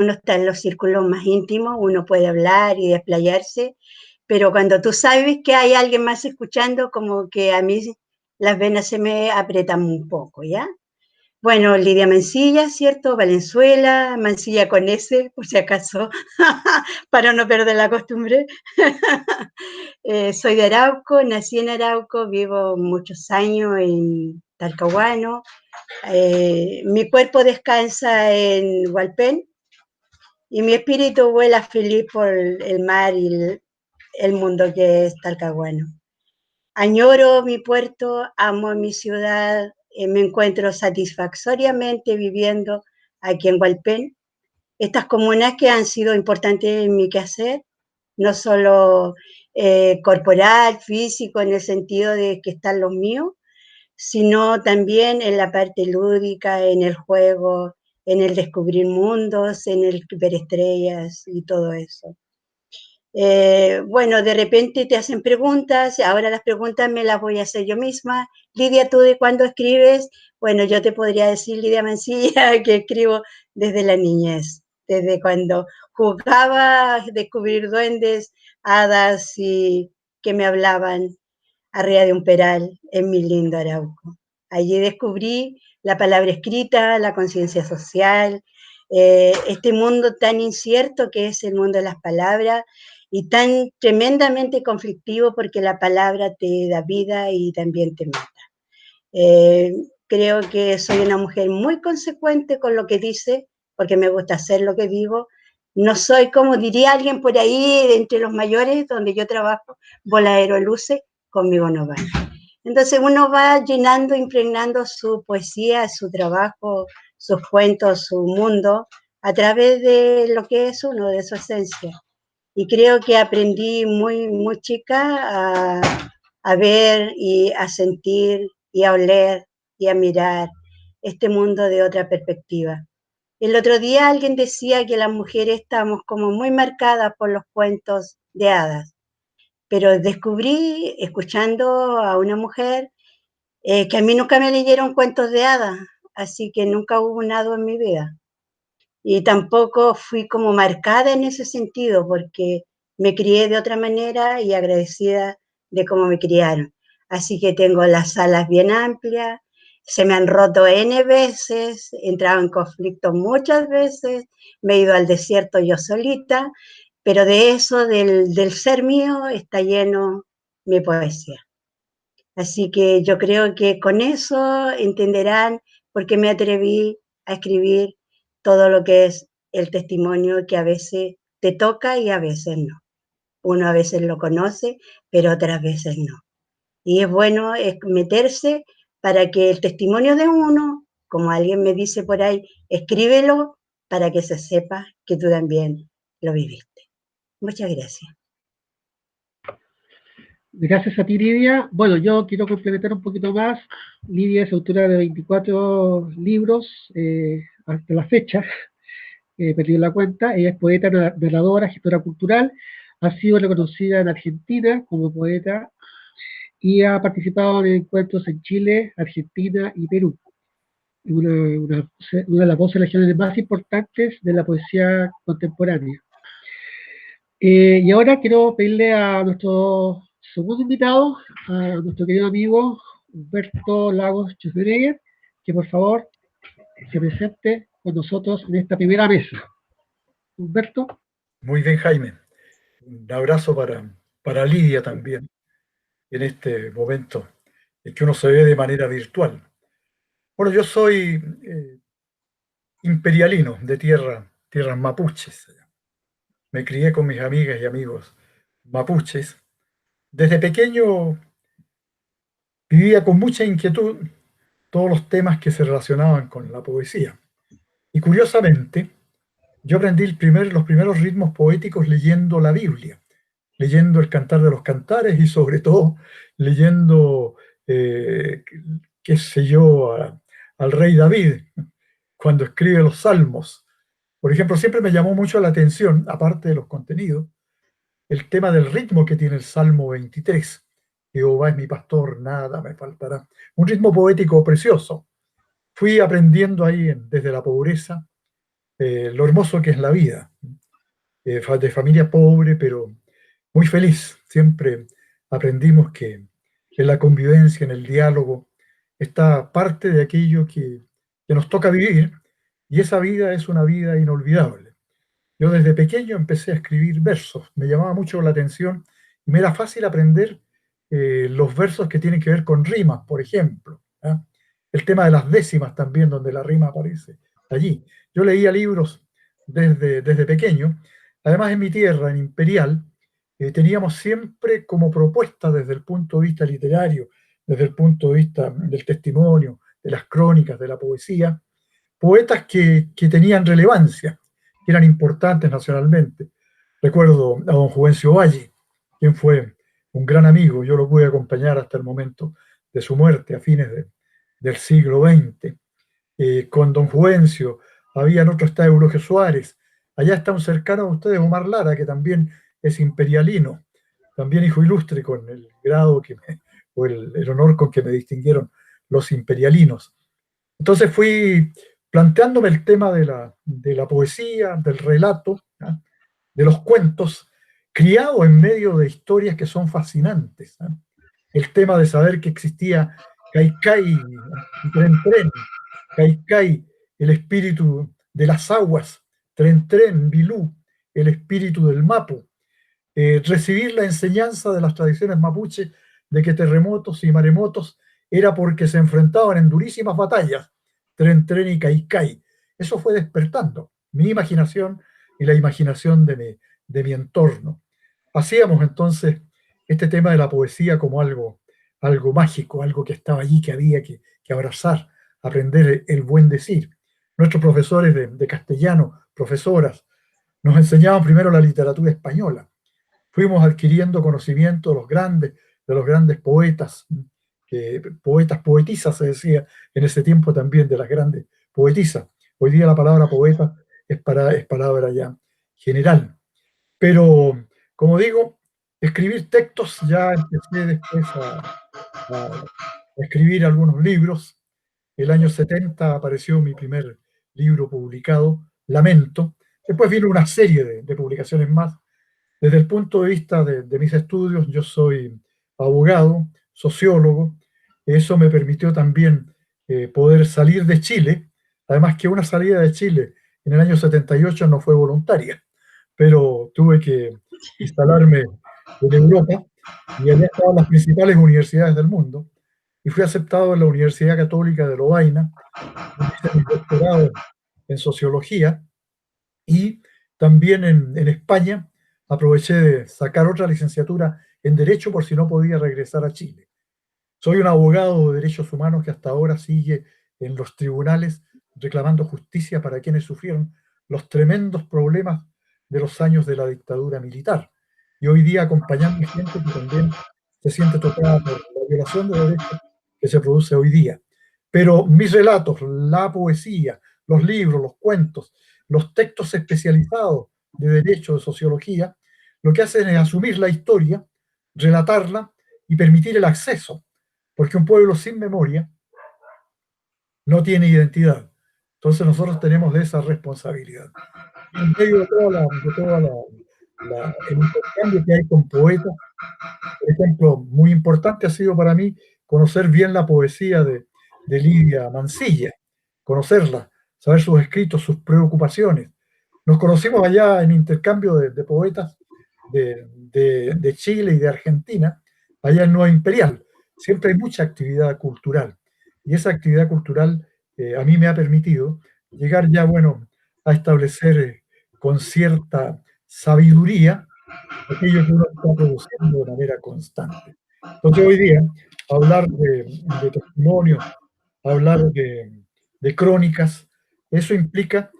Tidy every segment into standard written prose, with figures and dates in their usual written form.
uno está en los círculos más íntimos, uno puede hablar y desplayarse, pero cuando tú sabes que hay alguien más escuchando, como que a mí las venas se me aprietan un poco, ¿ya? Bueno, Lidia Mancilla, ¿cierto? Valenzuela, Mancilla con S, por si acaso, para no perder la costumbre. Soy de Arauco, nací en Arauco, vivo muchos años en Talcahuano. Mi cuerpo descansa en Hualpén y mi espíritu vuela feliz por el mar y el mundo que es Talcahuano. Añoro mi puerto, amo mi ciudad, me encuentro satisfactoriamente viviendo aquí en Hualpén. Estas comunas que han sido importantes en mi quehacer, no solo corporal, físico, en el sentido de que están los míos, sino también en la parte lúdica, en el juego, en el descubrir mundos, en el ver estrellas y todo eso. Bueno, de repente te hacen preguntas, ahora las preguntas me las voy a hacer yo misma. Lidia, ¿tú de cuándo escribes? Bueno, yo te podría decir, Lidia Mancilla, que escribo desde la niñez, desde cuando jugaba a descubrir duendes, hadas y que me hablaban arriba de un peral en mi lindo Arauco. Allí descubrí la palabra escrita, la conciencia social, este mundo tan incierto que es el mundo de las palabras y tan tremendamente conflictivo porque la palabra te da vida y también te mata. Eh, Creo que soy una mujer muy consecuente con lo que dice, porque me gusta hacer lo que digo. No soy, como diría alguien por ahí, de entre los mayores, donde yo trabajo, voladero de luces, conmigo no va. Entonces uno va llenando, impregnando su poesía, su trabajo, sus cuentos, su mundo, a través de lo que es uno, de su esencia. Y creo que aprendí muy chica a ver y a sentir y a oler y a mirar este mundo de otra perspectiva. El otro día alguien decía que las mujeres estamos como muy marcadas por los cuentos de hadas, pero descubrí, escuchando a una mujer, que a mí nunca me leyeron cuentos de hadas, así que nunca hubo un hado en mi vida. Y tampoco fui como marcada en ese sentido, porque me crié de otra manera y agradecida de cómo me criaron. Así que tengo las alas bien amplias, se me han roto N veces, he entrado en conflicto muchas veces, me he ido al desierto yo solita, pero de eso, del ser mío, está lleno mi poesía. Así que yo creo que con eso entenderán por qué me atreví a escribir todo lo que es el testimonio que a veces te toca y a veces no. Uno a veces lo conoce, pero otras veces no. Y es bueno meterse para que el testimonio de uno, como alguien me dice por ahí, escríbelo para que se sepa que tú también lo viviste. Muchas gracias. Gracias a ti, Lidia. Bueno, yo quiero complementar un poquito más. Lidia es autora de 24 libros hasta la fecha, perdí la cuenta. Ella es poeta, narradora, gestora cultural. Ha sido reconocida en Argentina como poeta y ha participado en encuentros en Chile, Argentina y Perú. Una de las 12 regiones más importantes de la poesía contemporánea. Y ahora quiero pedirle a nuestro segundo invitado, a nuestro querido amigo Humberto Lagos Schwarzenegger, que por favor se presente con nosotros en esta primera mesa. Humberto. Muy bien, Jaime. Un abrazo para Lidia también, en este momento en que uno se ve de manera virtual. Bueno, yo soy imperialino de tierras mapuches. Me crié con mis amigas y amigos mapuches. Desde pequeño vivía con mucha inquietud todos los temas que se relacionaban con la poesía. Y curiosamente, yo aprendí los primeros ritmos poéticos leyendo la Biblia, leyendo el Cantar de los Cantares y sobre todo leyendo, qué sé yo, al rey David, cuando escribe los salmos. Por ejemplo, siempre me llamó mucho la atención, aparte de los contenidos, el tema del ritmo que tiene el Salmo 23. Jehová es mi pastor, nada me faltará. Un ritmo poético precioso. Fui aprendiendo ahí desde la pobreza lo hermoso que es la vida. De familia pobre, pero muy feliz. Siempre aprendimos que en la convivencia, en el diálogo, está parte de aquello que nos toca vivir, y esa vida es una vida inolvidable. Yo desde pequeño empecé a escribir versos, me llamaba mucho la atención y me era fácil aprender los versos que tienen que ver con rimas, por ejemplo. ¿Ah? El tema de las décimas también, donde la rima aparece allí. Yo leía libros desde pequeño. Además, en mi tierra, en Imperial, teníamos siempre como propuesta desde el punto de vista literario, desde el punto de vista del testimonio, de las crónicas, de la poesía, poetas que tenían relevancia, que eran importantes nacionalmente. Recuerdo a don Juvencio Valle, quien fue un gran amigo, yo lo pude acompañar hasta el momento de su muerte, a fines del siglo XX. Con don Juvencio, había otro, está Eulogio Suárez, allá está un cercano a ustedes, Omar Lara, que también es imperialino, también hijo ilustre con el grado o el honor con que me distinguieron los imperialinos. Entonces fui planteándome el tema de la poesía, del relato, ¿ah? De los cuentos, criado en medio de historias que son fascinantes. ¿Ah? El tema de saber que existía Caicay y Tren Tren, Caicay, el espíritu de las aguas, Tren Tren, Bilú, el espíritu del Mapu. Recibir la enseñanza de las tradiciones mapuche de que terremotos y maremotos era porque se enfrentaban en durísimas batallas, Tren Tren y Caicay. Eso fue despertando mi imaginación y la imaginación de mi entorno. Hacíamos entonces este tema de la poesía como algo mágico, algo que estaba allí, que había que abrazar, aprender el buen decir. Nuestros profesores de castellano, profesoras, nos enseñaban primero la literatura española. Fuimos adquiriendo conocimiento de los grandes poetas, poetas, poetisas se decía en ese tiempo también, de las grandes poetisas. Hoy día la palabra poeta es palabra ya general. Pero, como digo, escribir textos, ya empecé después a escribir algunos libros. El año 70 apareció mi primer libro publicado, Lamento. Después vino una serie de publicaciones más. Desde el punto de vista de mis estudios, yo soy abogado, sociólogo. Eso me permitió también poder salir de Chile. Además que una salida de Chile en el año 78 no fue voluntaria, pero tuve que instalarme en Europa y allá estaban las principales universidades del mundo. Y fui aceptado en la Universidad Católica de Lovaina, donde hice mi doctorado en sociología, y también en España aproveché de sacar otra licenciatura en Derecho por si no podía regresar a Chile. Soy un abogado de derechos humanos que hasta ahora sigue en los tribunales reclamando justicia para quienes sufrieron los tremendos problemas de los años de la dictadura militar. Y hoy día acompañando a gente que también se siente tocada por la violación de derechos que se produce hoy día. Pero mis relatos, la poesía, los libros, los cuentos, los textos especializados de derecho, de sociología, lo que hacen es asumir la historia, relatarla y permitir el acceso, porque un pueblo sin memoria no tiene identidad. Entonces nosotros tenemos esa responsabilidad. En medio de el intercambio que hay con poetas, por ejemplo, muy importante ha sido para mí conocer bien la poesía de Lidia Mansilla, conocerla, saber sus escritos, sus preocupaciones. Nos conocimos allá en intercambio de poetas de Chile y de Argentina, allá en Nueva Imperial. Siempre hay mucha actividad cultural, y esa actividad cultural a mí me ha permitido llegar ya, bueno, a establecer con cierta sabiduría aquello que uno está produciendo de manera constante. Entonces hoy día, hablar de testimonio, hablar de crónicas, eso implica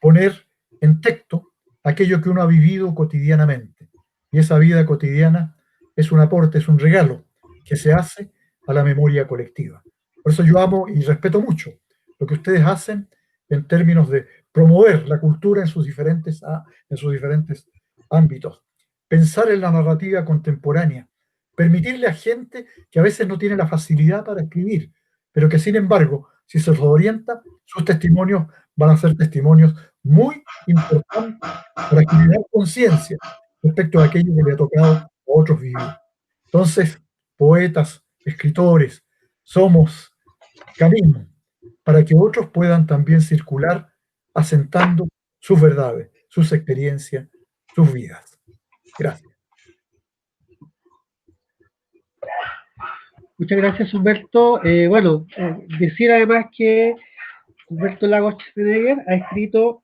poner en texto aquello que uno ha vivido cotidianamente. Y esa vida cotidiana es un aporte, es un regalo que se hace a la memoria colectiva. Por eso yo amo y respeto mucho lo que ustedes hacen en términos de promover la cultura en sus diferentes ámbitos. Pensar en la narrativa contemporánea, permitirle a gente que a veces no tiene la facilidad para escribir, pero que sin embargo si se los orienta, sus testimonios van a ser testimonios muy importantes para generar conciencia respecto a aquello que le ha tocado a otros vivir. Entonces, poetas, escritores, somos camino para que otros puedan también circular asentando sus verdades, sus experiencias, sus vidas. Gracias. Muchas gracias, Humberto. Bueno, decir además que Humberto Lagos Schwarzenegger ha escrito,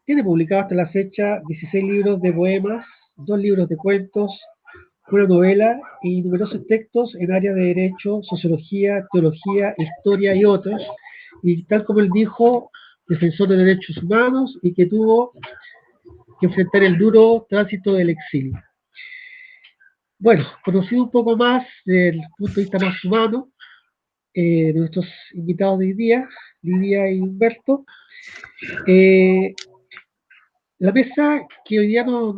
tiene publicado hasta la fecha 16 libros de poemas, 2 libros de cuentos, una novela y numerosos textos en áreas de derecho, sociología, teología, historia y otros. Y tal como él dijo, defensor de derechos humanos y que tuvo que enfrentar el duro tránsito del exilio. Bueno, conocido un poco más desde el punto de vista más humano, de nuestros invitados de hoy día, Lidia y Humberto, la mesa que hoy día nos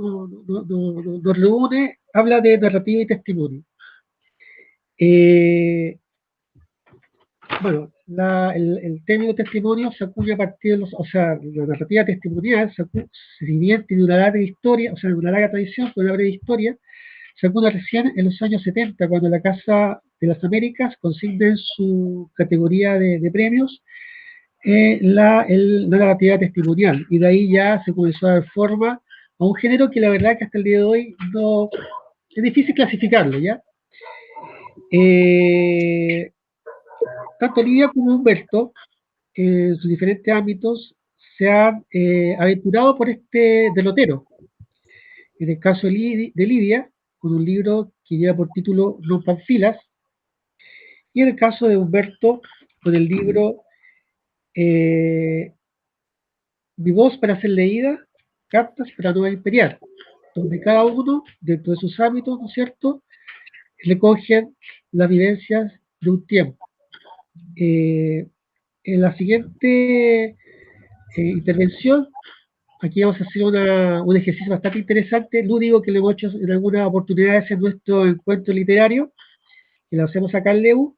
reúne habla de narrativa y testimonio. Bueno, el término testimonio se acuña a partir de la narrativa testimonial, si bien tiene una larga historia, o sea, una larga tradición, con una breve historia, se acuña recién en los años 70, cuando la Casa de las Américas consigna en su categoría de premios la narrativa testimonial, y de ahí ya se comenzó a dar forma a un género que la verdad que hasta el día de hoy no es difícil clasificarlo, ¿ya? Tanto Lidia como Humberto, en sus diferentes ámbitos, se han aventurado por este derrotero. En el caso de Lidia, con un libro que lleva por título No Panfilas, y en el caso de Humberto, con el libro Mi voz para ser leída, Cartas para la Nueva Imperial, donde cada uno, dentro de sus ámbitos, ¿no es cierto?, recogen las vivencias de un tiempo. En la siguiente intervención, aquí vamos a hacer un ejercicio bastante interesante, lúdico, que lo hemos hecho en algunas oportunidades en nuestro encuentro literario, que lo hacemos acá en LEU.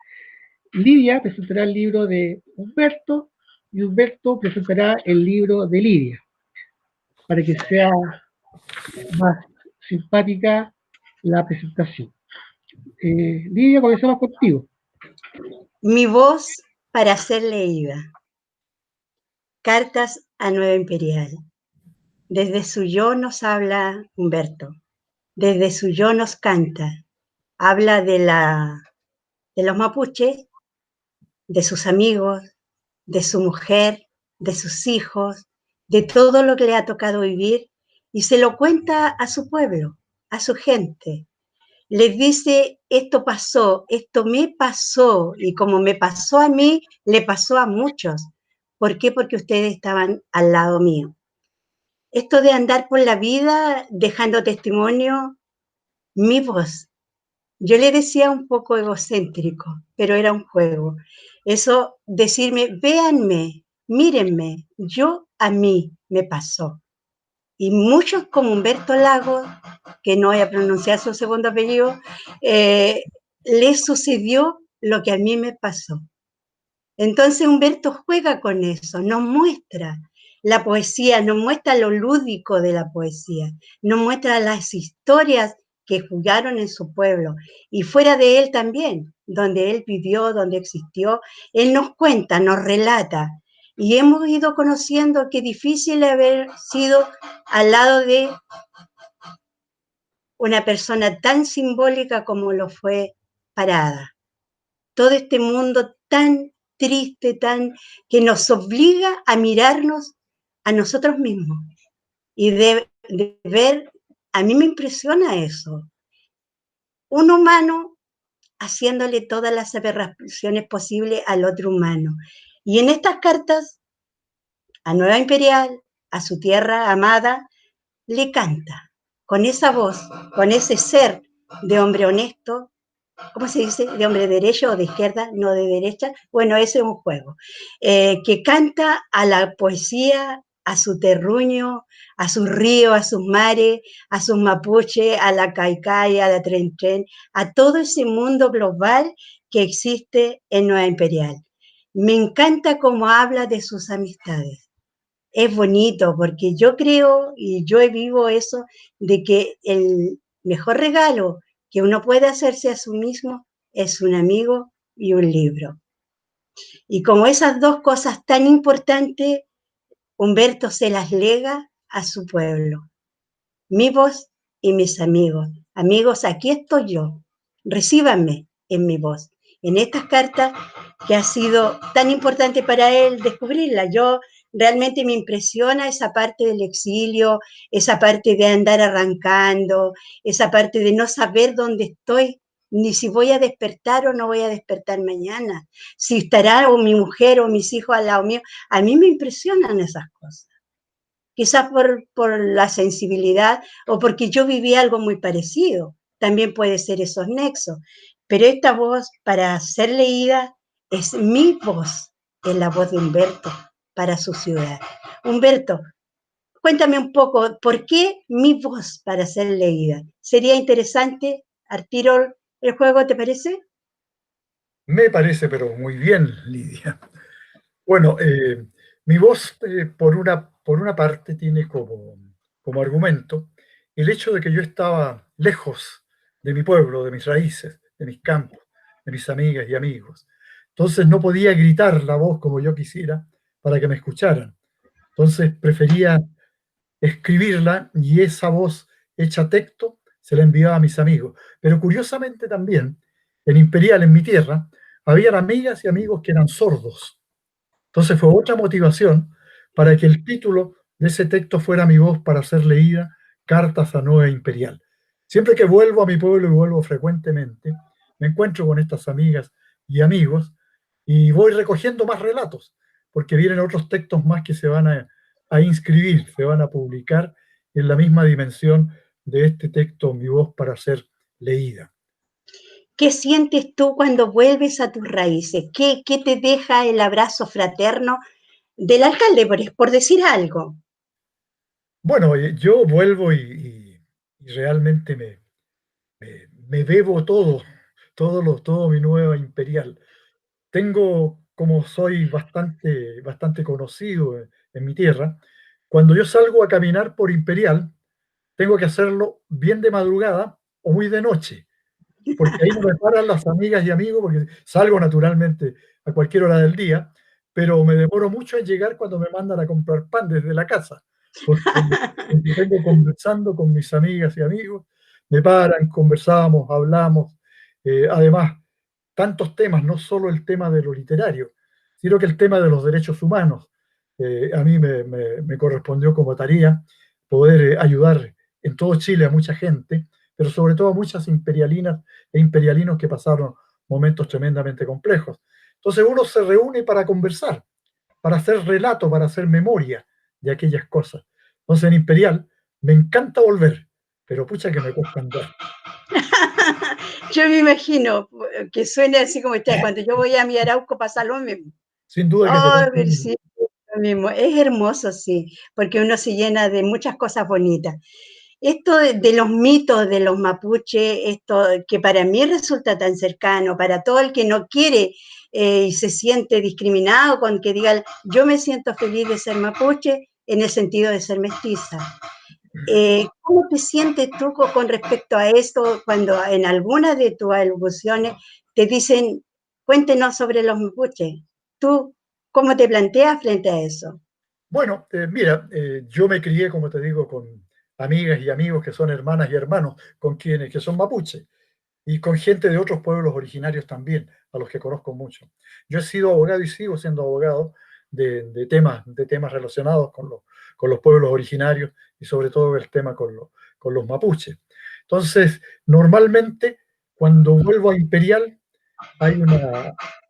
Lidia presentará el libro de Humberto, y Humberto presentará el libro de Lidia, para que sea más simpática la presentación. Lidia, comenzamos contigo. Mi voz para ser leída. Cartas a Nueva Imperial. Desde su yo nos habla Humberto. Desde su yo nos canta. Habla de los mapuches, de sus amigos, de su mujer, de sus hijos, de todo lo que le ha tocado vivir, y se lo cuenta a su pueblo, a su gente. Les dice, esto pasó, esto me pasó, y como me pasó a mí, le pasó a muchos. ¿Por qué? Porque ustedes estaban al lado mío. Esto de andar por la vida dejando testimonio, mi voz. Yo le decía un poco egocéntrico, pero era un juego. Eso, decirme, véanme, mírenme, a mí me pasó. Y muchos como Humberto Lagos, que no voy a pronunciar su segundo apellido, les sucedió lo que a mí me pasó. Entonces Humberto juega con eso, nos muestra la poesía, nos muestra lo lúdico de la poesía, nos muestra las historias que jugaron en su pueblo y fuera de él también, donde él vivió, donde existió, él nos cuenta, nos relata y hemos ido conociendo qué difícil haber sido al lado de una persona tan simbólica como lo fue Parada. Todo este mundo tan triste, que nos obliga a mirarnos a nosotros mismos y de ver, a mí me impresiona eso, un humano haciéndole todas las aberraciones posibles al otro humano. Y en estas cartas, a Nueva Imperial, a su tierra amada, le canta, con esa voz, con ese ser de hombre honesto, ¿cómo se dice? ¿De hombre de derecha o de izquierda? No, de derecha. Bueno, ese es un juego. Que canta a la poesía, a su terruño, a sus ríos, a sus mares, a sus mapuches, a la caicay, a la tren, a todo ese mundo global que existe en Nueva Imperial. Me encanta cómo habla de sus amistades. Es bonito porque yo creo y yo vivo eso de que el mejor regalo que uno puede hacerse a sí mismo es un amigo y un libro. Y como esas dos cosas tan importantes, Humberto se las lega a su pueblo. Mi voz y mis amigos. Amigos, aquí estoy yo. Recíbanme en mi voz. En estas cartas que ha sido tan importante para él descubrirla. Yo realmente me impresiona esa parte del exilio, esa parte de andar arrancando, esa parte de no saber dónde estoy, ni si voy a despertar o no voy a despertar mañana, si estará o mi mujer o mis hijos al lado mío. A mí me impresionan esas cosas. Quizás por la sensibilidad o porque yo viví algo muy parecido. También puede ser esos nexos. Pero esta voz, para ser leída, es mi voz, es la voz de Humberto para su ciudad. Humberto, cuéntame un poco, ¿por qué mi voz para ser leída? Sería interesante, al tiro el juego, ¿te parece? Me parece, pero muy bien, Lidia. Bueno, mi voz, por una parte, tiene como argumento el hecho de que yo estaba lejos de mi pueblo, de mis raíces, de mis campos, de mis amigas y amigos. Entonces no podía gritar la voz como yo quisiera para que me escucharan. Entonces prefería escribirla y esa voz hecha texto se la enviaba a mis amigos. Pero curiosamente también, en Imperial, en mi tierra, habían amigas y amigos que eran sordos. Entonces fue otra motivación para que el título de ese texto fuera mi voz para ser leída, Cartas a Nueva Imperial. Siempre que vuelvo a mi pueblo y vuelvo frecuentemente, me encuentro con estas amigas y amigos y voy recogiendo más relatos, porque vienen otros textos más que se van a inscribir, se van a publicar en la misma dimensión de este texto, mi voz para ser leída. ¿Qué sientes tú cuando vuelves a tus raíces? ¿Qué te deja el abrazo fraterno del alcalde, por decir algo? Bueno, yo vuelvo y realmente me bebo todo mi nueva imperial. Tengo, como soy bastante conocido en mi tierra, cuando yo salgo a caminar por imperial, tengo que hacerlo bien de madrugada o muy de noche, porque ahí no me paran las amigas y amigos, porque salgo naturalmente a cualquier hora del día, pero me demoro mucho en llegar cuando me mandan a comprar pan desde la casa, porque me tengo conversando con mis amigas y amigos, me paran, conversamos, hablamos, además, tantos temas, no solo el tema de lo literario, sino que el tema de los derechos humanos. A mí me correspondió como tarea poder ayudar en todo Chile a mucha gente, pero sobre todo a muchas imperialinas e imperialinos que pasaron momentos tremendamente complejos. Entonces uno se reúne para conversar, para hacer relato, para hacer memoria de aquellas cosas. Entonces en Imperial me encanta volver, pero pucha que me cuesta andar. Yo me imagino que suene así como está. Cuando yo voy a mi Arauco pasa lo mismo. Sin duda que te Oh, comprendo. sí, lo mismo. Es hermoso, sí, porque uno se llena de muchas cosas bonitas. Esto de los mitos de los mapuches, esto que para mí resulta tan cercano, para todo el que no quiere y se siente discriminado con que diga, yo me siento feliz de ser mapuche en el sentido de ser mestiza. ¿Cómo te sientes tú con respecto a esto cuando en alguna de tus alocuciones te dicen, cuéntenos sobre los mapuches? ¿Tú cómo te planteas frente a eso? Bueno, mira, yo me crié, como te digo, con amigas y amigos que son hermanas y hermanos, con quienes que son mapuches, y con gente de otros pueblos originarios también, a los que conozco mucho. Yo he sido abogado y sigo siendo abogado de temas relacionados con los pueblos originarios y sobre todo el tema con los mapuches. Entonces, normalmente, cuando vuelvo a Imperial, hay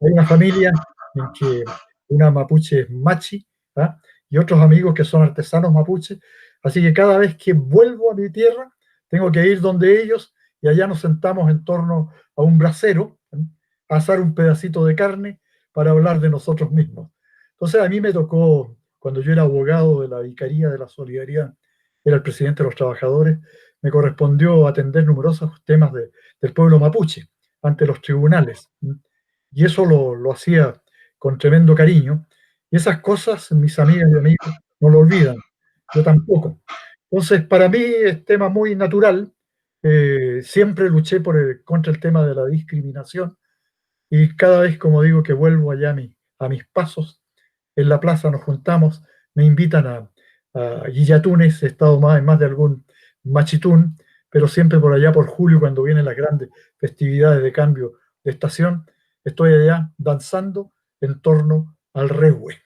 una familia en que una mapuche es machi, ¿ah? Y otros amigos que son artesanos mapuches. Así que cada vez que vuelvo a mi tierra, tengo que ir donde ellos y allá nos sentamos en torno a un brasero, ¿eh? A asar un pedacito de carne para hablar de nosotros mismos. Entonces a mí me tocó, cuando yo era abogado de la Vicaría de la Solidaridad, era el presidente de los trabajadores, me correspondió atender numerosos temas del pueblo mapuche ante los tribunales. Y eso lo hacía con tremendo cariño, y esas cosas mis amigas y amigos no lo olvidan, yo tampoco. Entonces, para mí es tema muy natural. Siempre luché contra el tema de la discriminación, y cada vez, como digo, que vuelvo allá a mis pasos, en la plaza nos juntamos, me invitan a Guillatunes, he estado en más de algún machitún, pero siempre por allá por julio, cuando vienen las grandes festividades de cambio de estación, estoy allá danzando en torno al regue.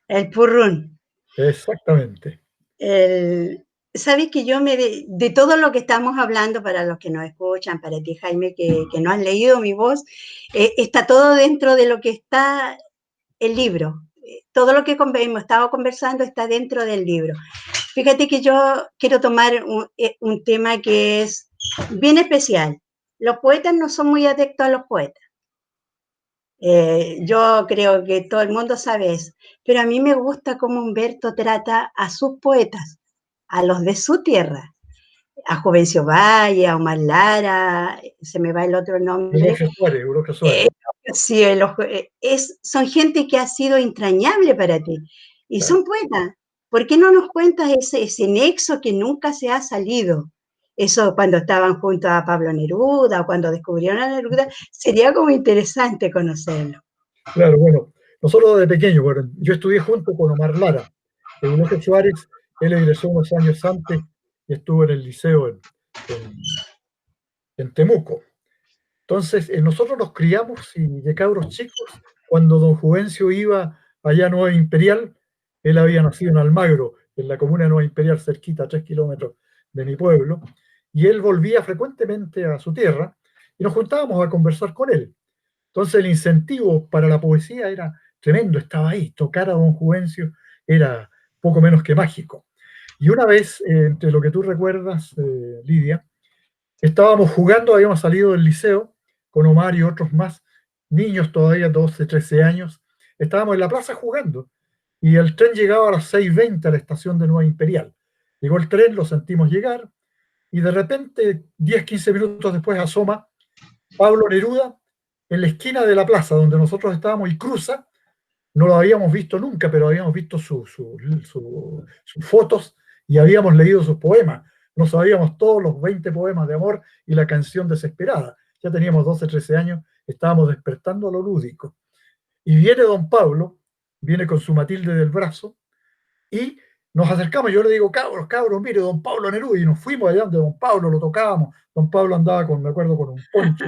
El purrún. Exactamente. Sabes que yo de todo lo que estamos hablando, para los que nos escuchan, para ti, Jaime, que no has leído mi voz, está todo dentro de lo que está el libro. Todo lo que hemos estado conversando está dentro del libro. Fíjate que yo quiero tomar un tema que es bien especial. Los poetas no son muy adeptos a los poetas. Yo creo que todo el mundo sabe eso, pero a mí me gusta cómo Humberto trata a sus poetas, a los de su tierra, a Juvencio Valle, a Omar Lara, se me va el otro nombre. Eulogia Suárez. Sí, son gente que ha sido entrañable para ti, y claro, son poetas. ¿Por qué no nos cuentas ese nexo que nunca se ha salido? Eso cuando estaban junto a Pablo Neruda, o cuando descubrieron a Neruda, sería como interesante conocerlo. Claro, bueno, nosotros desde pequeños, bueno, yo estudié junto con Omar Lara. Eulogia Suárez, él egresó unos años antes y estuvo en el liceo en Temuco. Entonces, nosotros nos criamos y de cabros chicos, cuando don Juvencio iba allá a Nueva Imperial, él había nacido en Almagro, en la comuna de Nueva Imperial, cerquita, a 3 kilómetros de mi pueblo, y él volvía frecuentemente a su tierra y nos juntábamos a conversar con él. Entonces el incentivo para la poesía era tremendo, estaba ahí, tocar a don Juvencio era poco menos que mágico. Y una vez, entre lo que tú recuerdas, Lidia, estábamos jugando, habíamos salido del liceo con Omar y otros más, niños todavía, 12, 13 años, estábamos en la plaza jugando, y el tren llegaba a las 6:20 a la estación de Nueva Imperial. Llegó el tren, lo sentimos llegar, y de repente, 10, 15 minutos después, asoma Pablo Neruda en la esquina de la plaza donde nosotros estábamos y cruza. No lo habíamos visto nunca, pero habíamos visto sus fotos y habíamos leído sus poemas. Nos sabíamos todos los 20 poemas de amor y la canción Desesperada. Ya teníamos 12, 13 años, estábamos despertando a lo lúdico. Y viene don Pablo, viene con su Matilde del brazo, y nos acercamos. Yo le digo, cabros, mire, don Pablo Neruda, y nos fuimos allá donde don Pablo, lo tocábamos. Don Pablo andaba me acuerdo, con un poncho.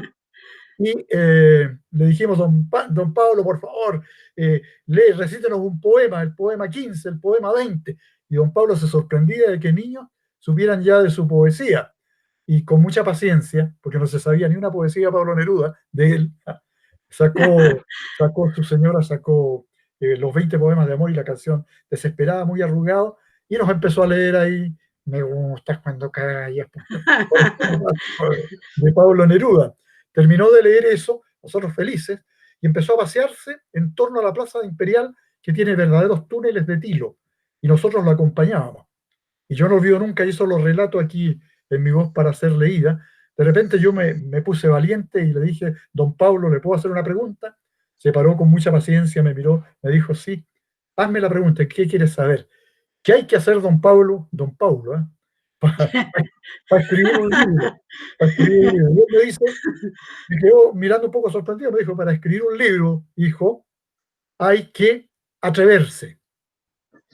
Y le dijimos, don Pablo, por favor, recítenos un poema, el poema 15, el poema 20. Y don Pablo se sorprendía de que niños supieran ya de su poesía. Y con mucha paciencia, porque no se sabía ni una poesía de Pablo Neruda, de él, su señora sacó los 20 poemas de amor y la canción Desesperada, muy arrugado, y nos empezó a leer ahí, me gustas cuando callas, de Pablo Neruda. Terminó de leer eso, nosotros felices, y empezó a pasearse en torno a la Plaza Imperial, que tiene verdaderos túneles de tilo, y nosotros lo acompañábamos. Y yo no olvido nunca, y eso lo relato aquí en mi voz para ser leída. De repente yo me puse valiente y le dije, don Pablo, ¿le puedo hacer una pregunta? Se paró con mucha paciencia, me miró, me dijo, sí, hazme la pregunta, ¿qué quieres saber? ¿Qué hay que hacer, don Pablo? Don Pablo, ¿eh? Para escribir un libro. Para escribir un libro. Y él me dice, me quedó mirando un poco sorprendido, me dijo, para escribir un libro, hijo, hay que atreverse.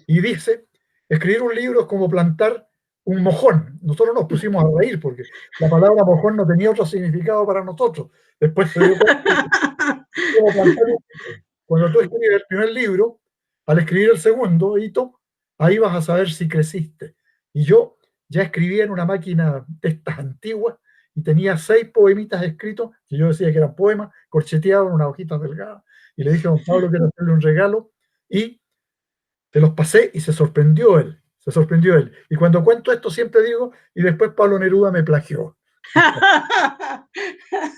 Y dice, escribir un libro es como plantar un mojón. Nosotros nos pusimos a reír porque la palabra mojón no tenía otro significado para nosotros. Después se dio cuenta como plantar un mojón. Cuando tú escribes el primer libro, al escribir el segundo hito, ahí vas a saber si creciste. Y yo ya escribía en una máquina de estas antiguas y tenía 6 poemitas escritos, que yo decía que eran poemas, corcheteados en unas hojitas delgadas. Y le dije a don Pablo que quiero hacerle un regalo, y se los pasé y se sorprendió él. Se sorprendió él. Y cuando cuento esto siempre digo, y después Pablo Neruda me plagió.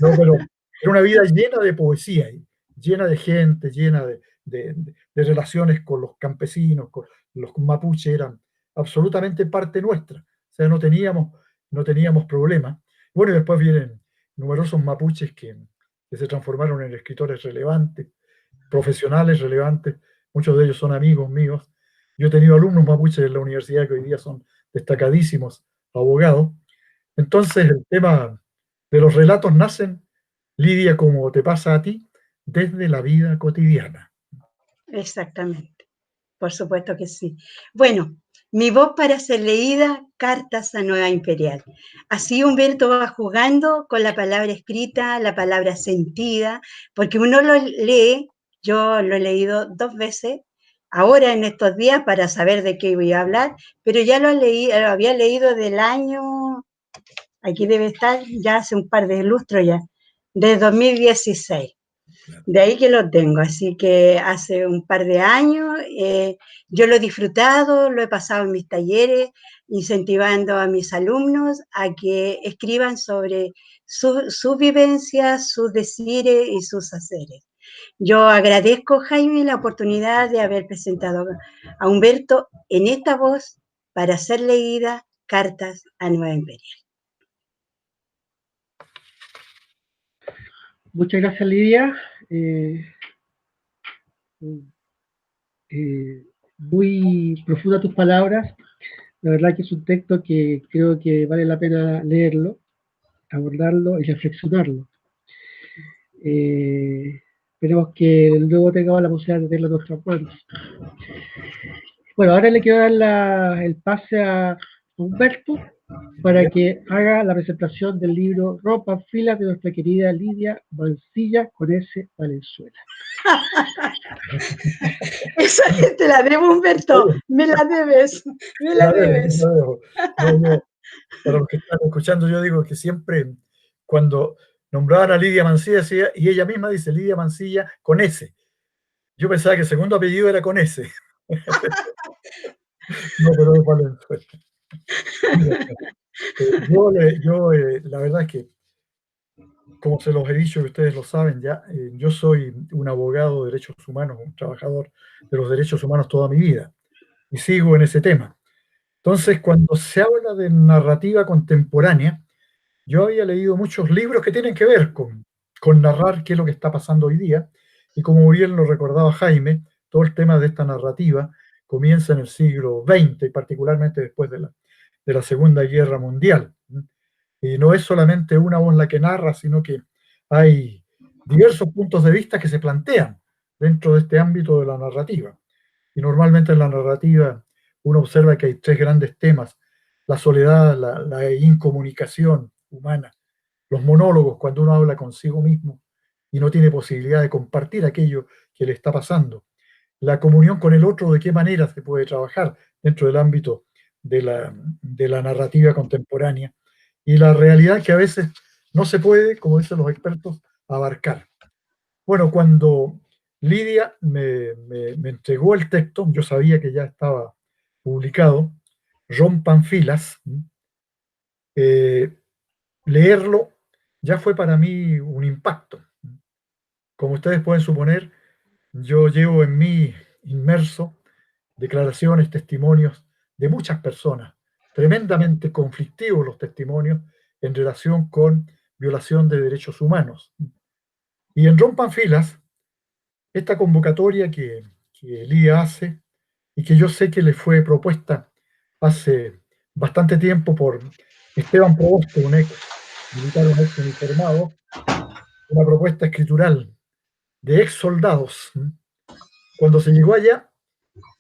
No, pero era una vida llena de poesía, llena de gente, llena de relaciones con los campesinos, con los mapuches, eran absolutamente parte nuestra. O sea, no teníamos problemas. Bueno, y después vienen numerosos mapuches que se transformaron en escritores relevantes. profesionales relevantes, muchos de ellos son amigos míos. Yo he tenido alumnos mapuches en la universidad que hoy día son destacadísimos abogados. Entonces, el tema de los relatos nacen, Lidia, como te pasa a ti, desde la vida cotidiana. Exactamente, por supuesto que sí. Bueno, mi voz para ser leída, Cartas a Nueva Imperial. Así Humberto va jugando con la palabra escrita, la palabra sentida, porque uno lo lee, yo lo he leído 2 veces, ahora en estos días para saber de qué voy a hablar, pero ya lo había leído del año, aquí debe estar, ya hace un par de lustros ya, de 2016. De ahí que lo tengo, así que hace un par de años yo lo he disfrutado, lo he pasado en mis talleres, incentivando a mis alumnos a que escriban sobre sus vivencias, sus decires y sus haceres. Yo agradezco, Jaime, la oportunidad de haber presentado a Humberto en esta voz para ser leída, Cartas a Nueva Imperial. Muchas gracias, Lidia. Muy profunda tus palabras. La verdad que es un texto que creo que vale la pena leerlo, abordarlo y reflexionarlo. Esperemos que luego tengamos la posibilidad de tenerlo en nuestras manos. Bueno, ahora le quiero dar el pase a Humberto para que haga la presentación del libro Rompan Filas de nuestra querida Lidia Mancilla con S. Valenzuela. Esa te la debo, Humberto, me la debes, me la debes. No, para los que están escuchando, yo digo que siempre cuando nombraban a Lidia Mancilla, decía, y ella misma dice Lidia Mancilla con S. Yo pensaba que el segundo apellido era con S. No, pero es Valenzuela. La verdad es que, como se los he dicho y ustedes lo saben ya, yo soy un abogado de derechos humanos, un trabajador de los derechos humanos toda mi vida, y sigo en ese tema. Entonces, cuando se habla de narrativa contemporánea, yo había leído muchos libros que tienen que ver con narrar qué es lo que está pasando hoy día, y como bien lo recordaba Jaime, todo el tema de esta narrativa comienza en el siglo XX, y particularmente después de la Segunda Guerra Mundial. Y no es solamente una voz la que narra, sino que hay diversos puntos de vista que se plantean dentro de este ámbito de la narrativa. Y normalmente en la narrativa uno observa que hay 3 grandes temas: la soledad, la incomunicación humana, los monólogos, cuando uno habla consigo mismo y no tiene posibilidad de compartir aquello que le está pasando, la comunión con el otro, de qué manera se puede trabajar dentro del ámbito de la narrativa contemporánea, y la realidad que a veces no se puede, como dicen los expertos, abarcar. Bueno, cuando Lidia me entregó el texto, yo sabía que ya estaba publicado, Rompan Filas, leerlo ya fue para mí un impacto. Como ustedes pueden suponer, yo llevo en mí inmerso declaraciones, testimonios de muchas personas, tremendamente conflictivos los testimonios en relación con violación de derechos humanos. Y en Rompan Filas, esta convocatoria que Elía hace y que yo sé que le fue propuesta hace bastante tiempo por Esteban Proboste, un ex militar, un ex uniformado, una propuesta escritural de ex soldados. Cuando se llegó allá,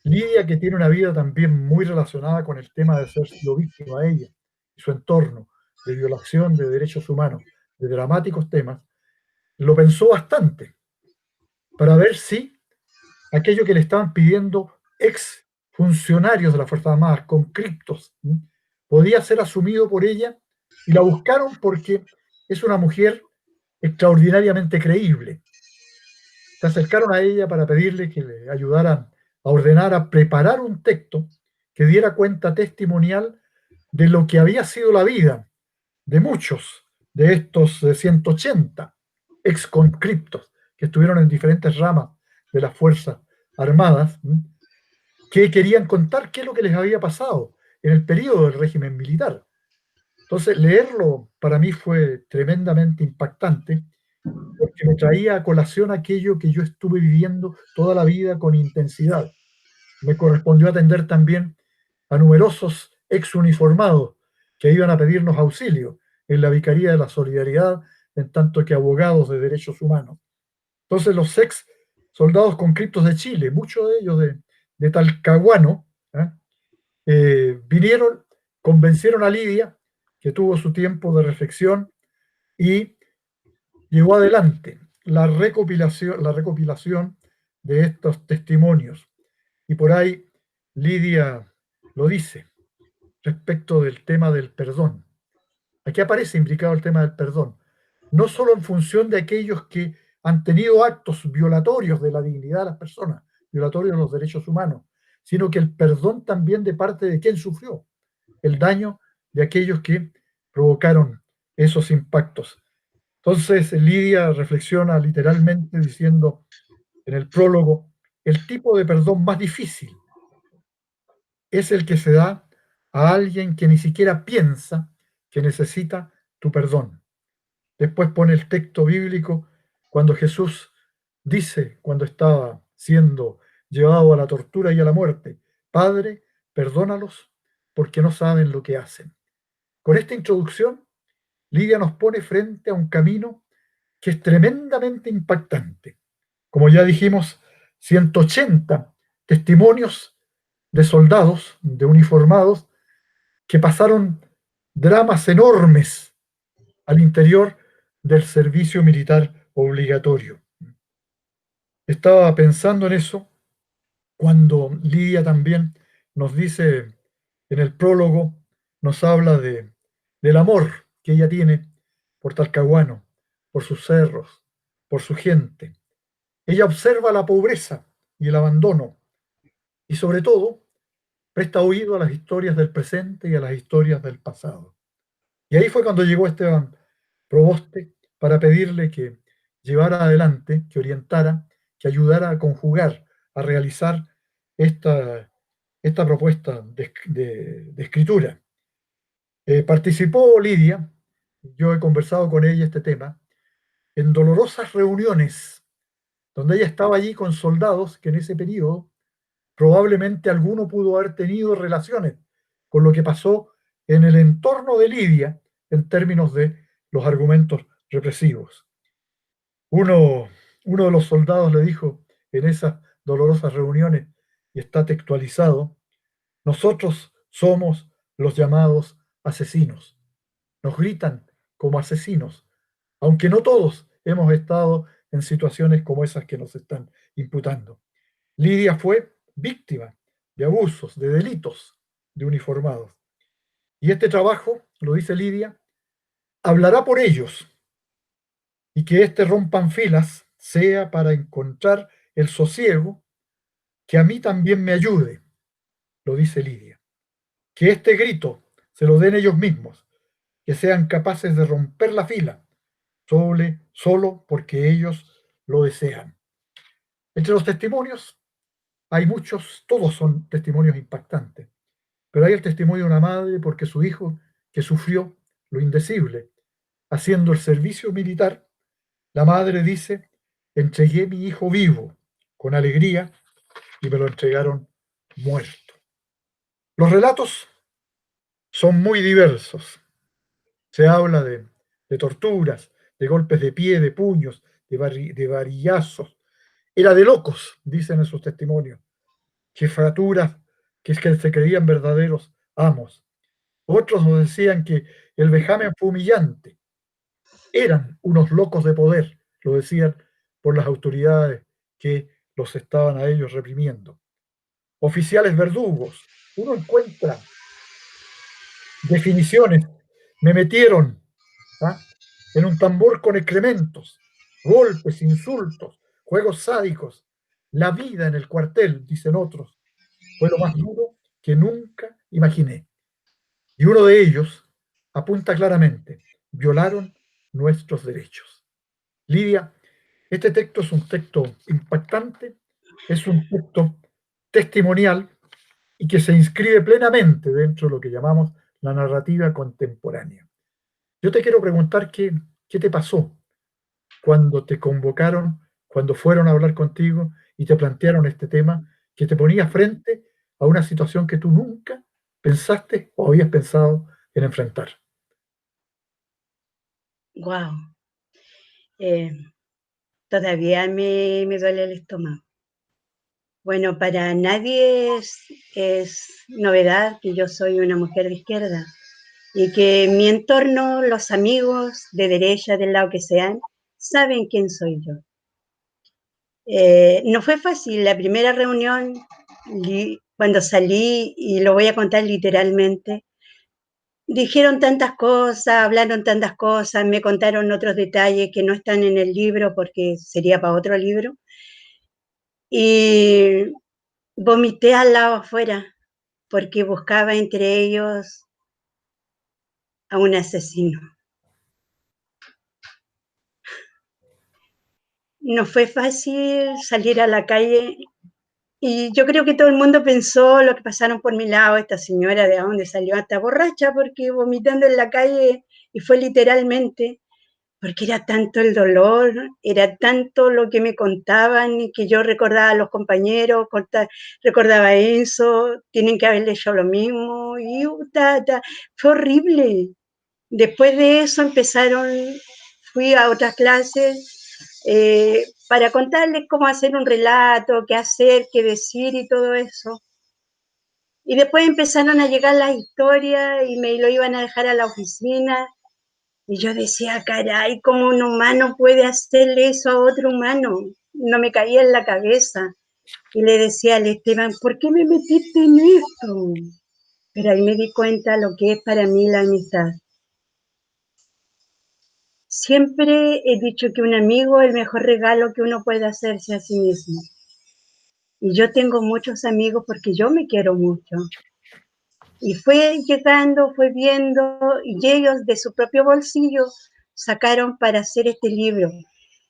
Lidia, que tiene una vida también muy relacionada con el tema de ser sido víctima a ella y su entorno de violación de derechos humanos, de dramáticos temas, lo pensó bastante para ver si aquello que le estaban pidiendo ex funcionarios de las Fuerzas Armadas con criptos podía ser asumido por ella, y la buscaron porque es una mujer extraordinariamente creíble. Se acercaron a ella para pedirle que le ayudara a ordenar, a preparar un texto que diera cuenta testimonial de lo que había sido la vida de muchos de estos 180 ex conscriptos que estuvieron en diferentes ramas de las Fuerzas Armadas, que querían contar qué es lo que les había pasado en el periodo del régimen militar. Entonces, leerlo para mí fue tremendamente impactante, porque me traía a colación aquello que yo estuve viviendo toda la vida con intensidad. Me correspondió atender también a numerosos exuniformados que iban a pedirnos auxilio en la Vicaría de la Solidaridad, en tanto que abogados de derechos humanos. Entonces los ex soldados conscriptos de Chile, muchos de ellos de Talcahuano, vinieron, convencieron a Lidia, que tuvo su tiempo de reflexión y llevó adelante la recopilación de estos testimonios. Y por ahí Lidia lo dice respecto del tema del perdón. Aquí aparece implicado el tema del perdón, no solo en función de aquellos que han tenido actos violatorios de la dignidad de las personas, violatorios de los derechos humanos, sino que el perdón también de parte de quien sufrió el daño de aquellos que provocaron esos impactos. Entonces Lidia reflexiona literalmente diciendo en el prólogo, el tipo de perdón más difícil es el que se da a alguien que ni siquiera piensa que necesita tu perdón. Después pone el texto bíblico cuando Jesús dice, cuando estaba siendo llevado a la tortura y a la muerte, Padre, perdónalos porque no saben lo que hacen. Con esta introducción, Lidia nos pone frente a un camino que es tremendamente impactante. Como ya dijimos, 180 testimonios de soldados, de uniformados, que pasaron dramas enormes al interior del servicio militar obligatorio. Estaba pensando en eso cuando Lidia también nos dice en el prólogo, nos habla del amor que ella tiene por Talcahuano, por sus cerros, por su gente. Ella observa la pobreza y el abandono y sobre todo presta oído a las historias del presente y a las historias del pasado. Y ahí fue cuando llegó Esteban Proboste para pedirle que llevara adelante, que orientara, que ayudara a conjugar, a realizar esta propuesta de escritura. Participó Lidia, yo he conversado con ella este tema, en dolorosas reuniones, donde ella estaba allí con soldados que en ese periodo probablemente alguno pudo haber tenido relaciones con lo que pasó en el entorno de Lidia en términos de los argumentos represivos. Uno de los soldados le dijo en esas dolorosas reuniones, y está textualizado, nosotros somos los llamados asesinos. Nos gritan como asesinos, aunque no todos hemos estado en situaciones como esas que nos están imputando. Lidia fue víctima de abusos, de delitos de uniformados. Y este trabajo, lo dice Lidia, hablará por ellos y que este rompan filas sea para encontrar el sosiego que a mí también me ayude, lo dice Lidia. Que este grito se lo den ellos mismos, que sean capaces de romper la fila, solo porque ellos lo desean. Entre los testimonios hay muchos, todos son testimonios impactantes, pero hay el testimonio de una madre porque su hijo, que sufrió lo indecible, haciendo el servicio militar, la madre dice, entregué mi hijo vivo con alegría y me lo entregaron muerto. Los relatos son muy diversos. Se habla de torturas, de golpes de pie, de puños, de varillazos. Era de locos, dicen en sus testimonios. Jefaturas que se creían verdaderos amos. Otros nos decían que el vejamen fue humillante. Eran unos locos de poder, lo decían por las autoridades que los estaban a ellos reprimiendo. Oficiales verdugos. Uno encuentra definiciones. Me metieron en un tambor con excrementos, golpes, insultos, juegos sádicos. La vida en el cuartel, dicen otros, fue lo más duro que nunca imaginé. Y uno de ellos apunta claramente, violaron nuestros derechos. Lidia, este texto es un texto impactante, es un texto testimonial y que se inscribe plenamente dentro de lo que llamamos la narrativa contemporánea. Yo te quiero preguntar qué te pasó cuando te convocaron, cuando fueron a hablar contigo y te plantearon este tema, que te ponía frente a una situación que tú nunca pensaste o habías pensado en enfrentar? Wow. Todavía me duele el estómago. Bueno, para nadie es novedad que yo soy una mujer de izquierda y que en mi entorno, los amigos de derecha, del lado que sean, saben quién soy yo. No fue fácil la primera reunión, cuando salí, y lo voy a contar literalmente, dijeron tantas cosas, hablaron tantas cosas, me contaron otros detalles que no están en el libro porque sería para otro libro, y vomité al lado afuera porque buscaba entre ellos a un asesino. No fue fácil salir a la calle y yo creo que todo el mundo pensó lo que pasaron por mi lado, esta señora de dónde salió hasta borracha porque vomitando en la calle, y fue literalmente, porque era tanto el dolor, era tanto lo que me contaban y que yo recordaba a los compañeros, recordaba a Enzo, tienen que haberle hecho lo mismo, y fue horrible. Después de eso fui a otras clases para contarles cómo hacer un relato, qué hacer, qué decir y todo eso. Y después empezaron a llegar las historias y me lo iban a dejar a la oficina. Y yo decía, caray, ¿cómo un humano puede hacerle eso a otro humano? No me caía en la cabeza. Y le decía al Esteban, ¿por qué me metiste en esto? Pero ahí me di cuenta lo que es para mí la amistad. Siempre he dicho que un amigo es el mejor regalo que uno puede hacerse a sí mismo. Y yo tengo muchos amigos porque yo me quiero mucho. Y fue llegando, fue viendo, y ellos de su propio bolsillo sacaron para hacer este libro.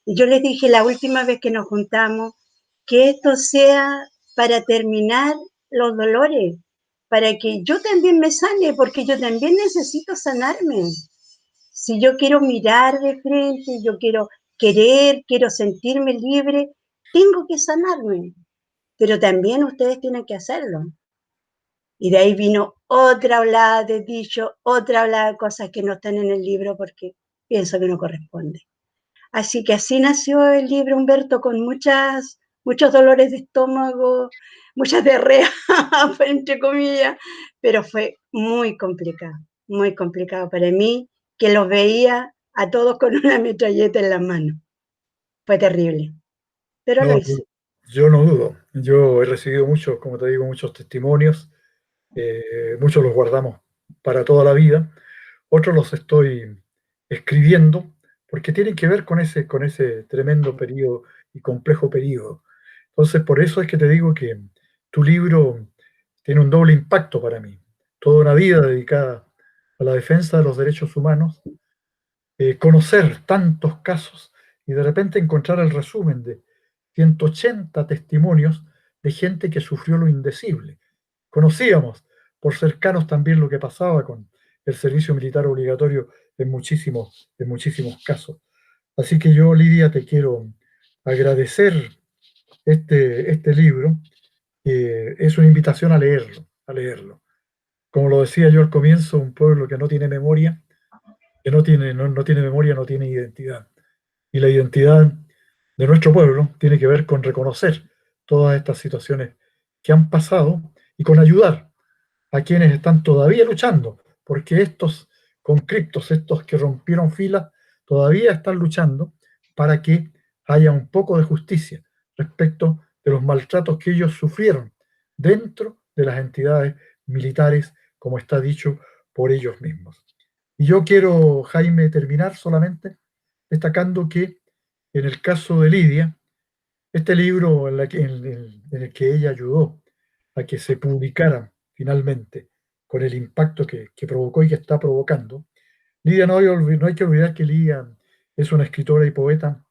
Y yo les dije la última vez que nos juntamos, que esto sea para terminar los dolores, para que yo también me sane, porque yo también necesito sanarme. Si yo quiero mirar de frente, yo quiero querer, quiero sentirme libre, tengo que sanarme, pero también ustedes tienen que hacerlo. Y de ahí vino otra hablada de dicho, otra hablada de cosas que no están en el libro porque pienso que no corresponde. Así que así nació el libro, Humberto, con muchos dolores de estómago, muchas diarreas, entre comillas, pero fue muy complicado para mí, que los veía a todos con una metralleta en la mano. Fue terrible, pero lo No, hice. yo no dudo. Yo he recibido muchos, como te digo, muchos testimonios. Muchos los guardamos para toda la vida. Otros los estoy escribiendo porque tienen que ver con ese tremendo periodo y complejo periodo. Entonces, por eso es que te digo que tu libro tiene un doble impacto para mí. Toda una vida dedicada a la defensa de los derechos humanos, conocer tantos casos y de repente encontrar el resumen de 180 testimonios de gente que sufrió lo indecible. Conocíamos por cercanos también lo que pasaba con el servicio militar obligatorio en muchísimos casos. Así que yo, Lidia, te quiero agradecer este libro. Es una invitación a leerlo, a leerlo. Como lo decía yo al comienzo, un pueblo que no tiene memoria, que no tiene memoria, no tiene identidad. Y la identidad de nuestro pueblo tiene que ver con reconocer todas estas situaciones que han pasado y con ayudar a quienes están todavía luchando, porque estos conscriptos, estos que rompieron filas, todavía están luchando para que haya un poco de justicia respecto de los maltratos que ellos sufrieron dentro de las entidades militares, como está dicho por ellos mismos. Y yo quiero, Jaime, terminar solamente destacando que en el caso de Lidia, este libro en el que ella ayudó a que se publicara finalmente, con el impacto que provocó y que está provocando, Lidia no hay que olvidar que Lidia es una escritora y poeta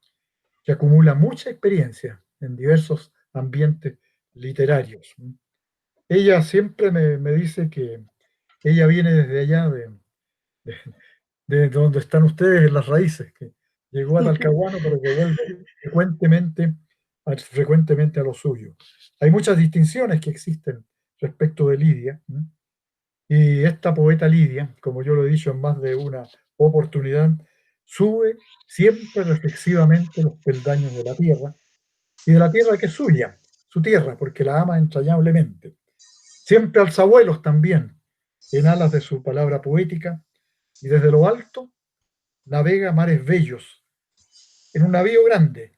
que acumula mucha experiencia en diversos ambientes literarios. Ella siempre me dice que ella viene desde allá, de donde están ustedes, en las raíces, que Llegó a Talcahuano, pero que vuelve frecuentemente a lo suyo. Hay muchas distinciones que existen respecto de Lidia, ¿m? Y esta poeta Lidia, como yo lo he dicho en más de una oportunidad, sube siempre reflexivamente los peldaños de la tierra, y de la tierra que es suya, su tierra, porque la ama entrañablemente. Siempre alza vuelos también, en alas de su palabra poética, y desde lo alto navega mares bellos, en un navío grande,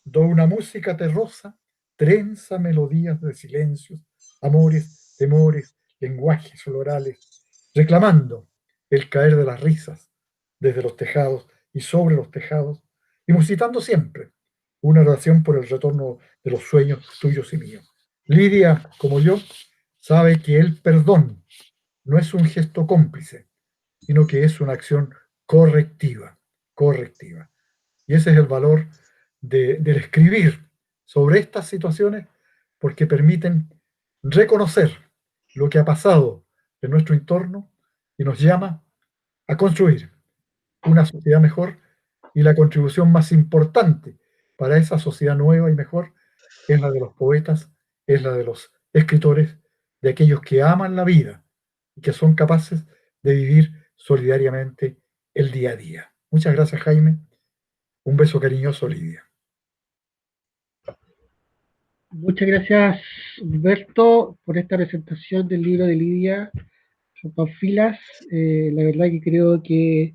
donde una música terrosa trenza melodías de silencios, amores, temores, lenguajes florales, reclamando el caer de las risas desde los tejados y sobre los tejados, y musitando siempre una oración por el retorno de los sueños tuyos y míos. Lidia, como yo, sabe que el perdón no es un gesto cómplice, sino que es una acción correctiva, correctiva. Y ese es el valor del escribir sobre estas situaciones, porque permiten reconocer lo que ha pasado en nuestro entorno y nos llama a construir una sociedad mejor, y la contribución más importante para esa sociedad nueva y mejor es la de los poetas, es la de los escritores, de aquellos que aman la vida y que son capaces de vivir solidariamente el día a día. Muchas gracias, Jaime. Un beso cariñoso, Lidia. Muchas gracias, Humberto, por esta presentación del libro de Lidia Panfilas. La verdad que creo que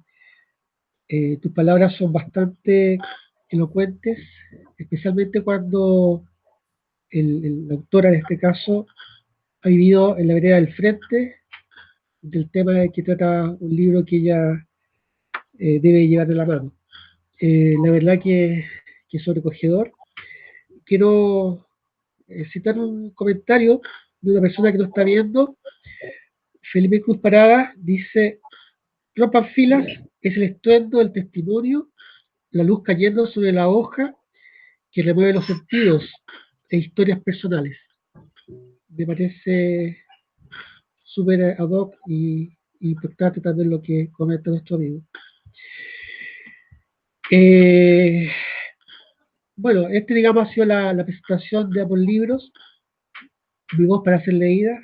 tus palabras son bastante elocuentes, especialmente cuando la autora, en este caso, ha vivido en la vereda del frente del tema de que trata un libro que ella debe llevar de la mano. La verdad que es sobrecogedor. Quiero citar un comentario de una persona que nos está viendo. Felipe Cruz Parada dice: Rompan filas es el estruendo del testimonio, la luz cayendo sobre la hoja que remueve los sentidos e historias personales. Me parece súper ad hoc y importante también lo que comenta nuestro amigo. Bueno, digamos ha sido la presentación de ambos libros. Mi voz para ser leída,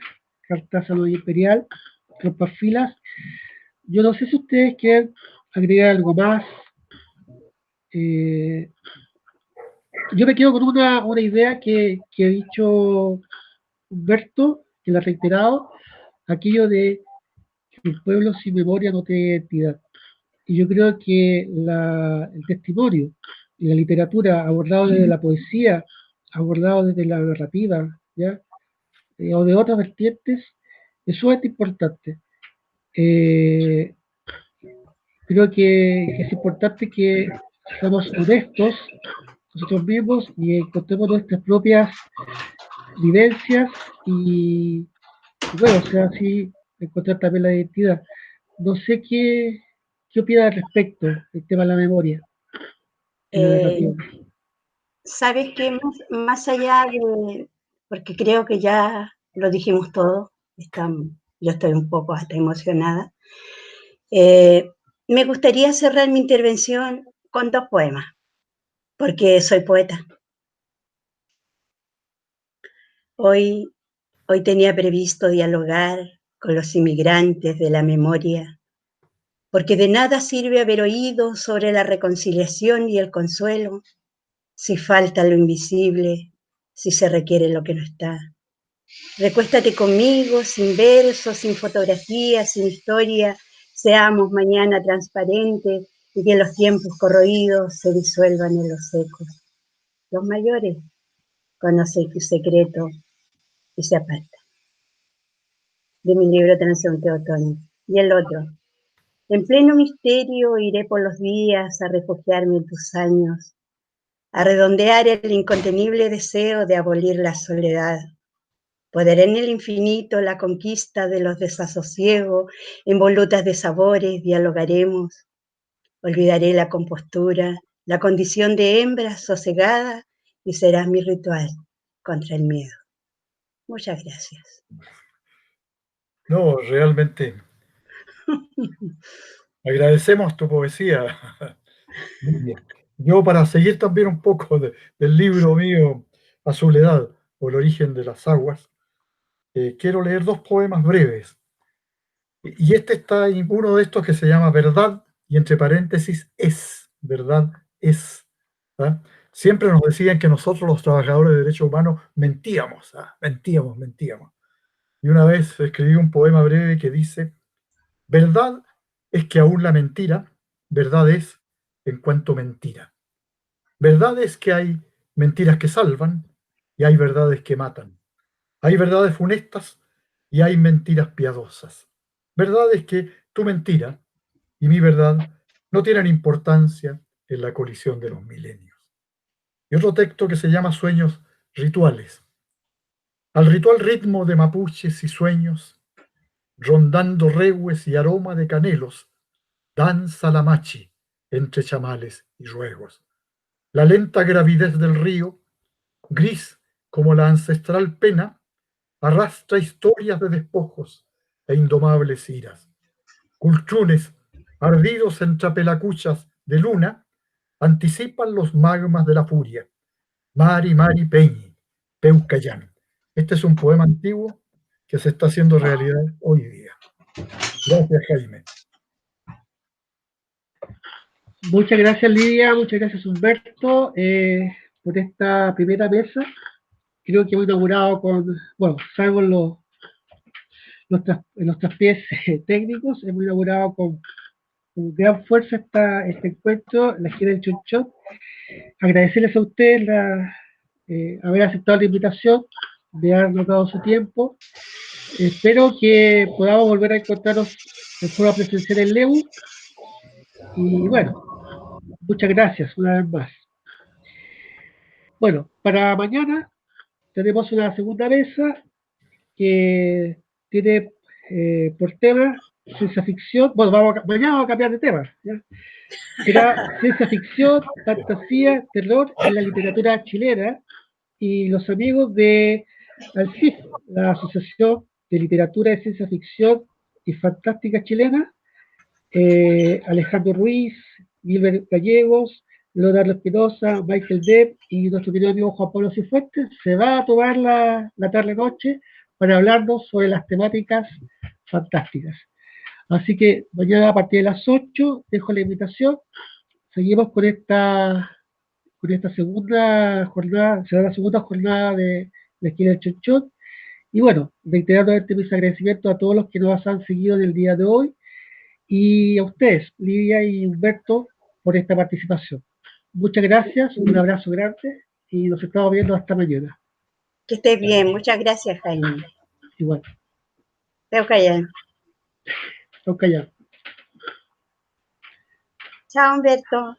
Carta Salud Imperial, Rompas Filas. Yo no sé si ustedes quieren agregar algo más. Yo me quedo con una idea que ha dicho Humberto, que la ha reiterado, aquello de que el pueblo sin memoria no tiene identidad. Y yo creo que el testimonio y la literatura abordado desde la poesía, abordado desde la narrativa, ¿ya? O de otras vertientes, es sumamente importante. Creo que es importante que seamos honestos nosotros mismos y encontremos nuestras propias vivencias y bueno, o sea, así encontrar también la identidad. No sé qué opina al respecto del tema de la memoria y la narrativa. ¿Sabes qué? Más allá de, porque creo que ya lo dijimos todo, yo estoy un poco hasta emocionada, me gustaría cerrar mi intervención con 2 poemas, porque soy poeta. Hoy tenía previsto dialogar con los inmigrantes de la memoria, porque de nada sirve haber oído sobre la reconciliación y el consuelo si falta lo invisible, si se requiere lo que no está. Recuéstate conmigo, sin versos, sin fotografías, sin historia, seamos mañana transparentes y que los tiempos corroídos se disuelvan en los secos. Los mayores conocen tu secreto y se apartan. De mi libro Transeúnte Otoño. Y el otro: en pleno misterio iré por los días a refugiarme en tus años, a redondear el incontenible deseo de abolir la soledad. Poder en el infinito la conquista de los desasosiegos, en volutas de sabores dialogaremos. Olvidaré la compostura, la condición de hembra sosegada, y serás mi ritual contra el miedo. Muchas gracias. No, realmente agradecemos tu poesía, Muy bien. Yo, para seguir también un poco del libro mío, A Soledad, o el origen de las aguas, quiero leer dos poemas breves. Y este está en uno de estos que se llama Verdad, y entre paréntesis, es, verdad, es. ¿Ah? Siempre nos decían que nosotros los trabajadores de derechos humanos mentíamos, mentíamos, mentíamos. Y una vez escribí un poema breve que dice: verdad es que aún la mentira, verdad es en cuanto mentira. Verdad es que hay mentiras que salvan y hay verdades que matan. Hay verdades funestas y hay mentiras piadosas. Verdad es que tu mentira y mi verdad no tienen importancia en la colisión de los milenios. Y otro texto que se llama Sueños Rituales. Al ritual ritmo de mapuches y sueños, rondando rehues y aroma de canelos, danza la machi entre chamales y ruegos. La lenta gravidez del río, gris como la ancestral pena, arrastra historias de despojos e indomables iras. Culchunes, ardidos en chapelacuchas de luna, anticipan los magmas de la furia. Mari, Mari, Peñi, Peucayán. Este es un poema antiguo que se está haciendo realidad hoy día. Gracias, Jaime. Muchas gracias, Lidia, muchas gracias, Humberto, por esta primera mesa. Creo que hemos inaugurado con, bueno, salvo los traspiés técnicos, hemos inaugurado con gran fuerza este encuentro, la gira del Chonchón. Agradecerles a ustedes haber aceptado la invitación, de haber notado su tiempo. Espero que podamos volver a encontrarnos de forma presencial en Leu. Y bueno, muchas gracias una vez más. Bueno, para mañana tenemos una segunda mesa que tiene por tema ciencia ficción. Bueno, mañana vamos a cambiar de tema, ¿ya? Será ciencia ficción, fantasía, terror en la literatura chilena, y los amigos de ALCIF, la Asociación de Literatura de Ciencia Ficción y Fantástica Chilena, Alejandro Ruiz, Gilbert Gallegos, Leonardo Espinosa, Michael Depp y nuestro querido amigo Juan Pablo Cifuentes, se va a tomar la tarde-noche para hablarnos sobre las temáticas fantásticas. Así que mañana a partir de las 8 dejo la invitación. Seguimos con esta segunda jornada, será la segunda jornada de la esquina del Chonchón. Y bueno, reiterando mis agradecimientos a todos los que nos han seguido en el día de hoy, y a ustedes, Lidia y Humberto, por esta participación. Muchas gracias, un abrazo grande y nos estamos viendo hasta mañana. Que estés bien, muchas gracias, Jaime. Igual. Peucayán. Peucayán. Chao, Humberto.